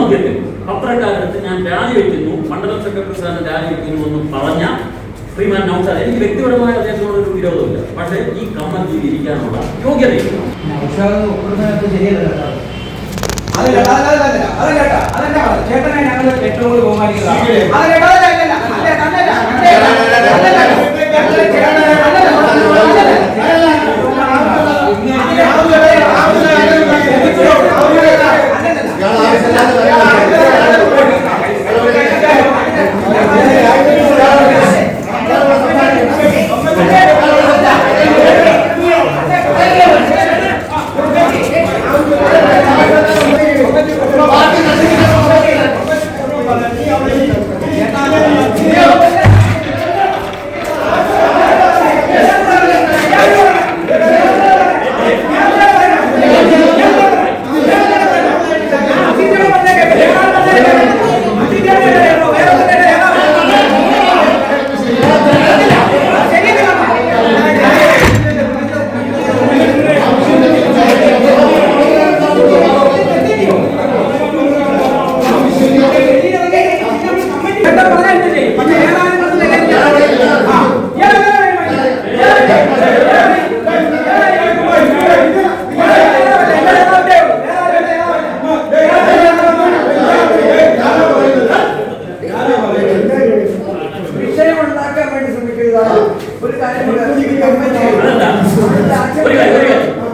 പൊതുമധ്യത്തിൽ പത്രക്കാരടുത്ത് ഞാൻ രാജിവെക്കുന്നു, മണ്ഡലം സെക്രട്ടറി സ്ഥാനം രാജിവെക്കുന്നുവെന്ന് പറഞ്ഞ ശ്രീമാൻ നൗഷാദ്, എനിക്ക് വ്യക്തിപരമായ അദ്ദേഹത്തോടൊരു വിരോധമില്ല. പക്ഷേ ഈ കമ്മിറ്റിയിൽ ഇരിക്കാനുള്ള യോഗ്യതയില്ല. ചേട്ടനെ ഞങ്ങൾ ഏറ്റവും കൂടുതൽ ബഹുമാനിക്കുന്നതാണ്.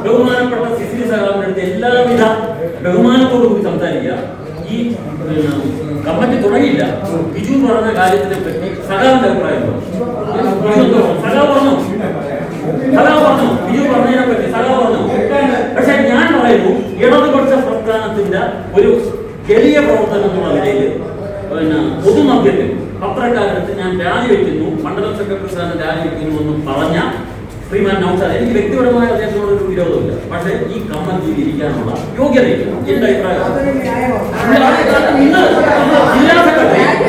ബഹുമാനപ്പെട്ട സിസിലി സഖാവിനടുത്ത് എല്ലാവിധ ബഹുമാനത്തോടു കൂടി സംസാരിക്കുക. ഈ കമ്മിറ്റി തുടങ്ങിയില്ല. ബിജു പറഞ്ഞ കാര്യത്തിനെ പറ്റി സഖാവിന്റെ അഭിപ്രായം സഖാവ് പറഞ്ഞു, ബിജു പറഞ്ഞതിനെ പറ്റി സഖാവ് പറഞ്ഞു. പക്ഷെ ഞാൻ പറയുന്നു, ഇടതുപക്ഷ പ്രസ്ഥാനത്തിന്റെ ഒരു വലിയ പ്രവർത്തനം എന്നുള്ള നിലയിൽ പൊതുമധ്യത്തിൽ പത്രക്കാരടുത്ത് ഞാൻ രാജിവെക്കുന്നു, മണ്ഡലം സെക്രട്ടറി സ്ഥാനം രാജിവെക്കുന്നുവെന്ന് പറഞ്ഞ ശ്രീമാൻ നൗഷാദ്, എനിക്ക് വ്യക്തിപരമായ അദ്ദേഹത്തോടൊരു വിരോധമില്ല. പക്ഷേ ഈ കമ്മിറ്റിയിൽ ഇരിക്കാനുള്ള യോഗ്യതയില്ല. എന്റെ അഭിപ്രായം ജില്ലാ സെക്രട്ടറി